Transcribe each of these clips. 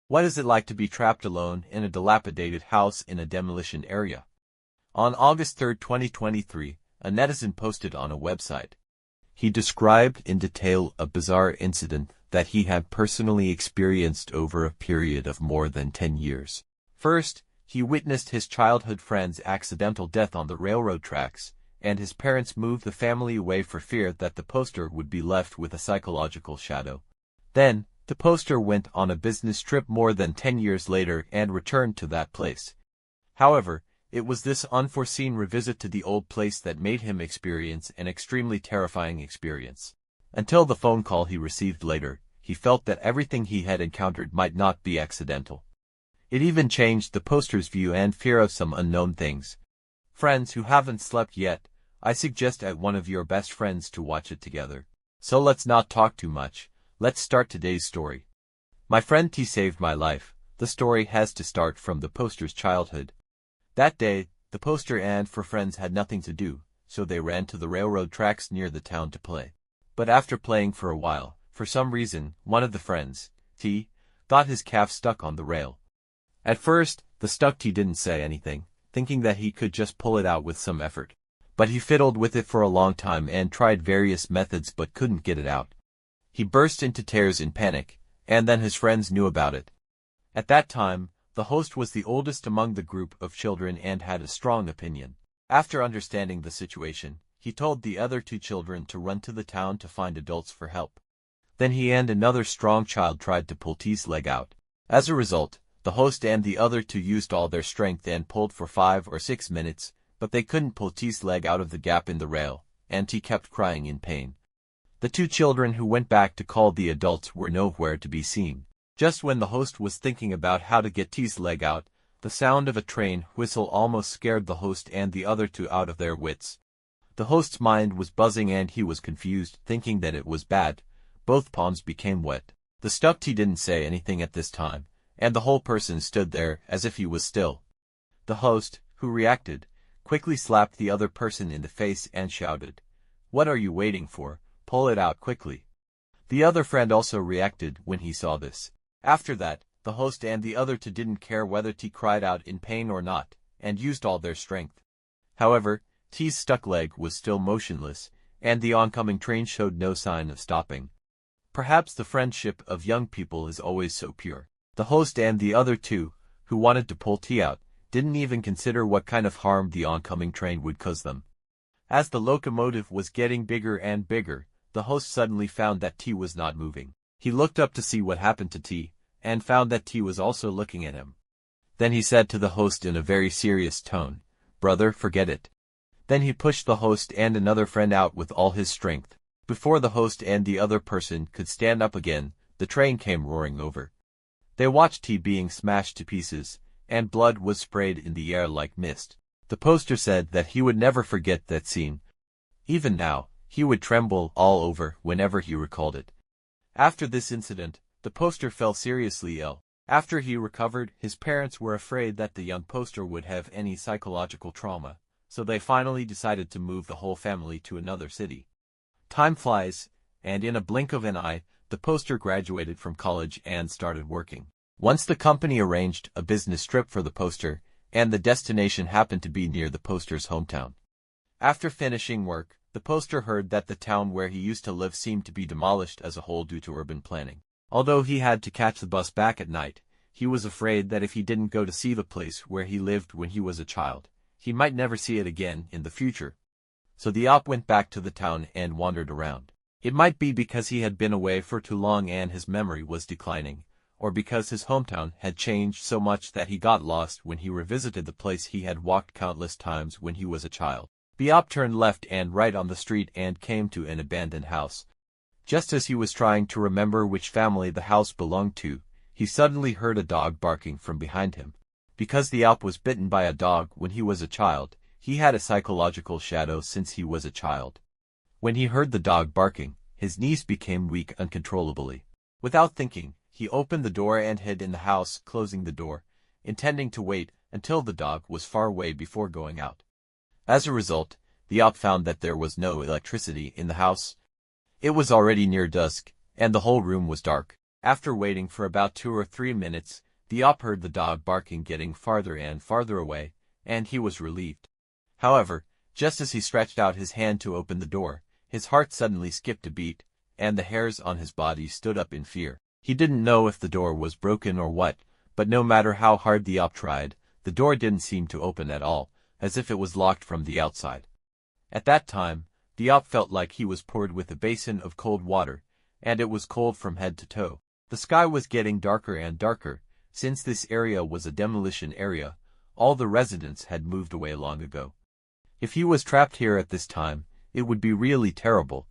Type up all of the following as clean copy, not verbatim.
What is it like to be trapped alone in a dilapidated house in a demolition area? On August 3, 2023, a netizen posted on a website. He described in detail a bizarre incident that he had personally experienced over a period of more than 10 years. First, he witnessed his childhood friend's accidental death on the railroad tracks, and his parents moved the family away for fear that the poster would be left with a psychological shadow. Then, the poster went on a business trip more than 10 years later and returned to that place. However, it was this unforeseen revisit to the old place that made him experience an extremely terrifying experience. Until the phone call he received later, he felt that everything he had encountered might not be accidental. It even changed the poster's view and fear of some unknown things. Friends who haven't slept yet, I suggest at one of your best friends to watch it together. So let's not talk too much. Let's start today's story. My friend T saved my life. The story has to start from the poster's childhood. That day, the poster and four friends had nothing to do, so they ran to the railroad tracks near the town to play. But after playing for a while, for some reason, one of the friends, T, thought his calf stuck on the rail. At first, the stuck T didn't say anything, thinking that he could just pull it out with some effort. But he fiddled with it for a long time and tried various methods but couldn't get it out. He burst into tears in panic, and then his friends knew about it. At that time, the host was the oldest among the group of children and had a strong opinion. After understanding the situation, he told the other two children to run to the town to find adults for help. Then he and another strong child tried to pull T's leg out. As a result, the host and the other two used all their strength and pulled for 5 or 6 minutes, but they couldn't pull T's leg out of the gap in the rail, and T kept crying in pain. The two children who went back to call the adults were nowhere to be seen. Just when the host was thinking about how to get T's leg out, the sound of a train whistle almost scared the host and the other two out of their wits. The host's mind was buzzing and he was confused, thinking that it was bad. Both palms became wet. The stuck T didn't say anything at this time, and the whole person stood there as if he was still. The host, who reacted, quickly slapped the other person in the face and shouted, "What are you waiting for? Pull it out quickly." The other friend also reacted when he saw this. After that, the host and the other two didn't care whether T cried out in pain or not, and used all their strength. However, T's stuck leg was still motionless, and the oncoming train showed no sign of stopping. Perhaps the friendship of young people is always so pure. The host and the other two, who wanted to pull T out, didn't even consider what kind of harm the oncoming train would cause them. As the locomotive was getting bigger and bigger, the host suddenly found that T was not moving. He looked up to see what happened to T, and found that T was also looking at him. Then he said to the host in a very serious tone, "Brother, forget it." Then he pushed the host and another friend out with all his strength. Before the host and the other person could stand up again, the train came roaring over. They watched T being smashed to pieces, and blood was sprayed in the air like mist. The poster said that he would never forget that scene. Even now, he would tremble all over whenever he recalled it. After this incident, the poster fell seriously ill. After he recovered, his parents were afraid that the young poster would have any psychological trauma, so they finally decided to move the whole family to another city. Time flies, and in a blink of an eye, the poster graduated from college and started working. Once the company arranged a business trip for the poster, and the destination happened to be near the poster's hometown. After finishing work, the poster heard that the town where he used to live seemed to be demolished as a whole due to urban planning. Although he had to catch the bus back at night, he was afraid that if he didn't go to see the place where he lived when he was a child, he might never see it again in the future. So the op went back to the town and wandered around. It might be because he had been away for too long and his memory was declining, or because his hometown had changed so much that he got lost when he revisited the place he had walked countless times when he was a child. The op turned left and right on the street and came to an abandoned house. Just as he was trying to remember which family the house belonged to, he suddenly heard a dog barking from behind him. Because the op was bitten by a dog when he was a child, he had a psychological shadow since he was a child. When he heard the dog barking, his knees became weak uncontrollably. Without thinking, he opened the door and hid in the house, closing the door, intending to wait until the dog was far away before going out. As a result, the op found that there was no electricity in the house. It was already near dusk, and the whole room was dark. After waiting for about 2 or 3 minutes, the op heard the dog barking getting farther and farther away, and he was relieved. However, just as he stretched out his hand to open the door, his heart suddenly skipped a beat, and the hairs on his body stood up in fear. He didn't know if the door was broken or what, but no matter how hard the op tried, the door didn't seem to open at all, as if it was locked from the outside. At that time, the op felt like he was poured with a basin of cold water, and it was cold from head to toe. The sky was getting darker and darker. Since this area was a demolition area, all the residents had moved away long ago. If he was trapped here at this time, it would be really terrible.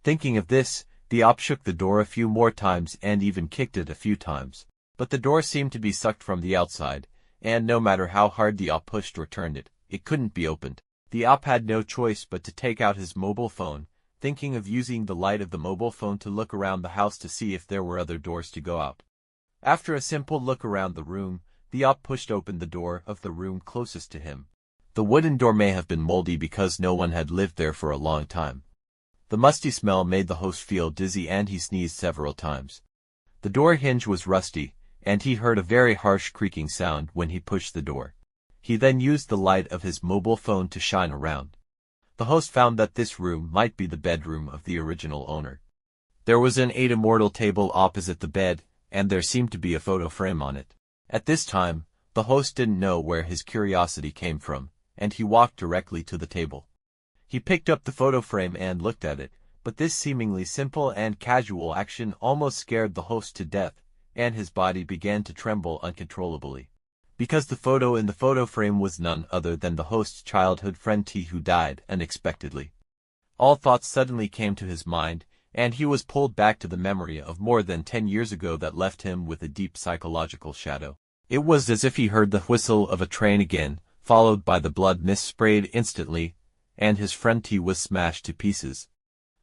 Thinking of this, the op shook the door a few more times and even kicked it a few times. But the door seemed to be sucked from the outside, and no matter how hard the op pushed or turned it, it couldn't be opened. The op had no choice but to take out his mobile phone, thinking of using the light of the mobile phone to look around the house to see if there were other doors to go out. After a simple look around the room, the op pushed open the door of the room closest to him. The wooden door may have been moldy because no one had lived there for a long time. The musty smell made the host feel dizzy and he sneezed several times. The door hinge was rusty, and he heard a very harsh creaking sound when he pushed the door. He then used the light of his mobile phone to shine around. The host found that this room might be the bedroom of the original owner. There was an immortal table opposite the bed, and there seemed to be a photo frame on it. At this time, the host didn't know where his curiosity came from, and he walked directly to the table. He picked up the photo frame and looked at it, but this seemingly simple and casual action almost scared the host to death, and his body began to tremble uncontrollably. Because the photo in the photo frame was none other than the host's childhood friend T, who died unexpectedly. All thoughts suddenly came to his mind, and he was pulled back to the memory of more than 10 years ago that left him with a deep psychological shadow. It was as if he heard the whistle of a train again, followed by the blood mist sprayed instantly, and his friend T was smashed to pieces.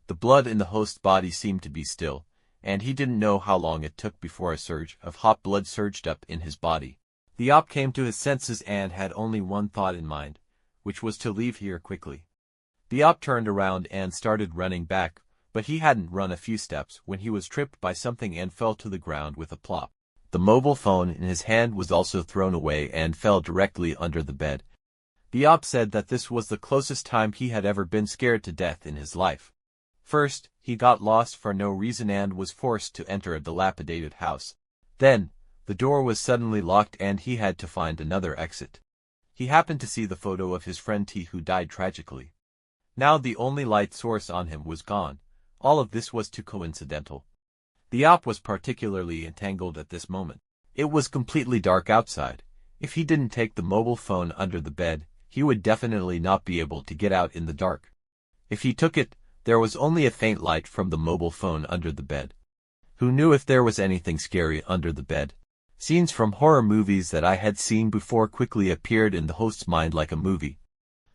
The blood in the host's body seemed to be still, and he didn't know how long it took before a surge of hot blood surged up in his body. The op came to his senses and had only one thought in mind, which was to leave here quickly. The op turned around and started running back, but he hadn't run a few steps when he was tripped by something and fell to the ground with a plop. The mobile phone in his hand was also thrown away and fell directly under the bed. The op said that this was the closest time he had ever been scared to death in his life. First, he got lost for no reason and was forced to enter a dilapidated house. Then, the door was suddenly locked and he had to find another exit. He happened to see the photo of his friend T, who died tragically. Now the only light source on him was gone. All of this was too coincidental. The op was particularly entangled at this moment. It was completely dark outside. If he didn't take the mobile phone under the bed, he would definitely not be able to get out in the dark. If he took it, there was only a faint light from the mobile phone under the bed. Who knew if there was anything scary under the bed? Scenes from horror movies that I had seen before quickly appeared in the host's mind like a movie.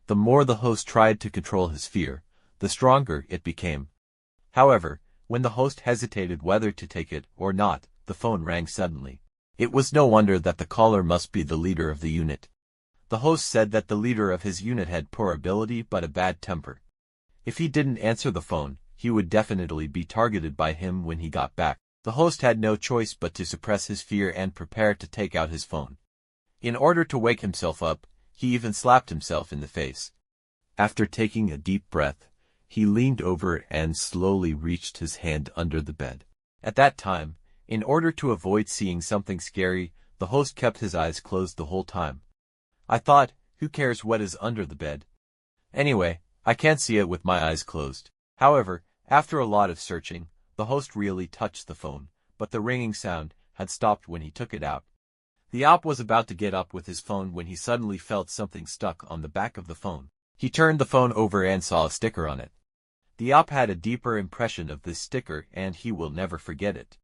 The more the host tried to control his fear, the stronger it became. However, when the host hesitated whether to take it or not, the phone rang suddenly. It was no wonder that the caller must be the leader of the unit. The host said that the leader of his unit had poor ability but a bad temper. If he didn't answer the phone, he would definitely be targeted by him when he got back. The host had no choice but to suppress his fear and prepare to take out his phone. In order to wake himself up, he even slapped himself in the face. After taking a deep breath, he leaned over and slowly reached his hand under the bed. At that time, in order to avoid seeing something scary, the host kept his eyes closed the whole time. I thought, who cares what is under the bed? Anyway, I can't see it with my eyes closed. However, after a lot of searching, the host really touched the phone, but the ringing sound had stopped when he took it out. The op was about to get up with his phone when he suddenly felt something stuck on the back of the phone. He turned the phone over and saw a sticker on it. The op had a deeper impression of this sticker and he will never forget it.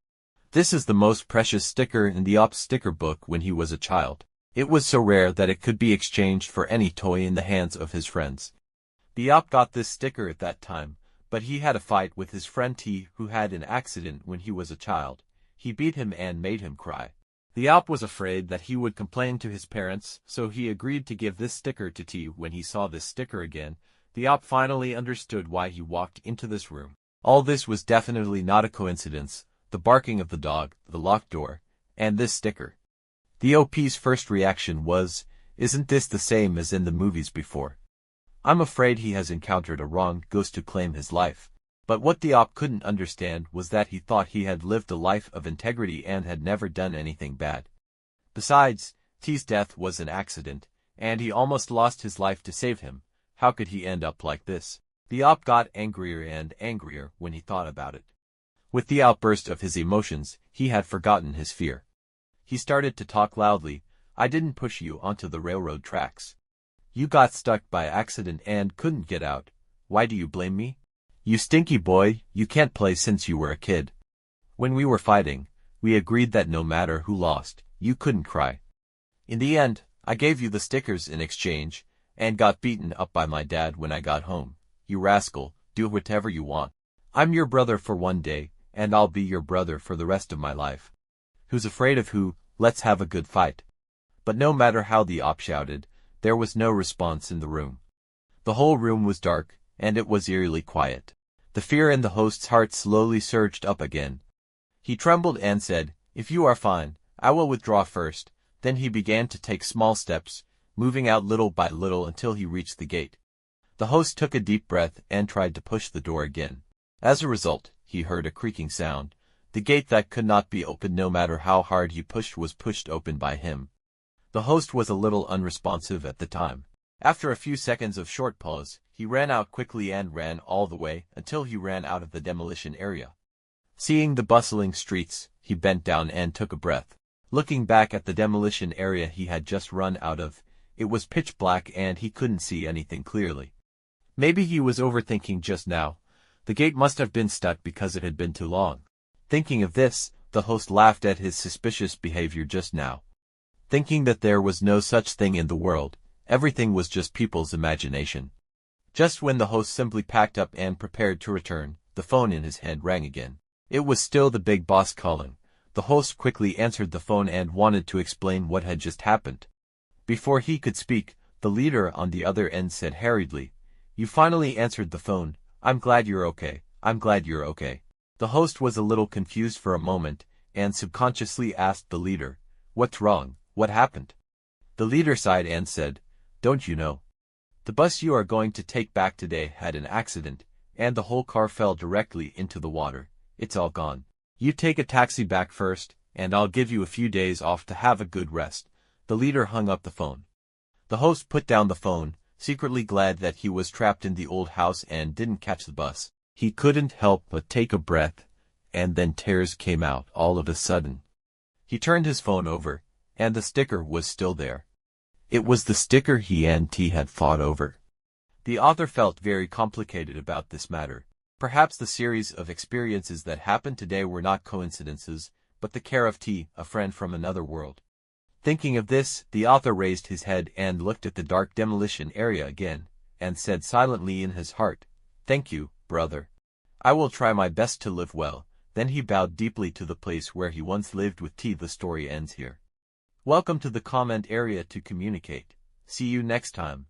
This is the most precious sticker in the op's sticker book when he was a child. It was so rare that it could be exchanged for any toy in the hands of his friends. The op got this sticker at that time, but he had a fight with his friend T, who had an accident when he was a child. He beat him and made him cry. The op was afraid that he would complain to his parents, so he agreed to give this sticker to T. When he saw this sticker again, the op finally understood why he walked into this room. All this was definitely not a coincidence. the barking of the dog, the locked door, and this sticker. The OP's first reaction was, "Isn't this the same as in the movies before? I'm afraid he has encountered a wrong ghost to claim his life." But what the op couldn't understand was that he thought he had lived a life of integrity and had never done anything bad. Besides, T's death was an accident, and he almost lost his life to save him. How could he end up like this? The op got angrier and angrier when he thought about it. With the outburst of his emotions, he had forgotten his fear. He started to talk loudly. "I didn't push you onto the railroad tracks. You got stuck by accident and couldn't get out. Why do you blame me? You stinky boy, you can't play since you were a kid. When we were fighting, we agreed that no matter who lost, you couldn't cry. In the end, I gave you the stickers in exchange, and got beaten up by my dad when I got home. You rascal, do whatever you want. I'm your brother for one day, and I'll be your brother for the rest of my life. Who's afraid of who? Let's have a good fight." But no matter how the op shouted, there was no response in the room. The whole room was dark, and it was eerily quiet. The fear in the host's heart slowly surged up again. He trembled and said, "If you are fine, I will withdraw first." Then he began to take small steps, moving out little by little until he reached the gate. The host took a deep breath and tried to push the door again. As a result, he heard a creaking sound. The gate that could not be opened no matter how hard he pushed was pushed open by him. The host was a little unresponsive at the time. After a few seconds of short pause, he ran out quickly and ran all the way until he ran out of the demolition area. Seeing the bustling streets, he bent down and took a breath. Looking back at the demolition area he had just run out of, it was pitch black and he couldn't see anything clearly. Maybe he was overthinking just now. The gate must have been stuck because it had been too long. Thinking of this, the host laughed at his suspicious behavior just now. Thinking that there was no such thing in the world, everything was just people's imagination. Just when the host simply packed up and prepared to return, the phone in his hand rang again. It was still the big boss calling. The host quickly answered the phone and wanted to explain what had just happened. Before he could speak, the leader on the other end said hurriedly, "You finally answered the phone. I'm glad you're okay. I'm glad you're okay." The host was a little confused for a moment, and subconsciously asked the leader, "What's wrong? What happened?" The leader sighed and said, "Don't you know? The bus you are going to take back today had an accident, and the whole car fell directly into the water. It's all gone. You take a taxi back first, and I'll give you a few days off to have a good rest." The leader hung up the phone. The host put down the phone, secretly glad that he was trapped in the old house and didn't catch the bus. He couldn't help but take a breath, and then tears came out all of a sudden. He turned his phone over, and the sticker was still there. It was the sticker he and T had fought over. The author felt very complicated about this matter. Perhaps the series of experiences that happened today were not coincidences, but the care of T, a friend from another world. Thinking of this, the author raised his head and looked at the dark demolition area again, and said silently in his heart, "Thank you, brother. I will try my best to live well." Then he bowed deeply to the place where he once lived with T. The story ends here. Welcome to the comment area to communicate. See you next time.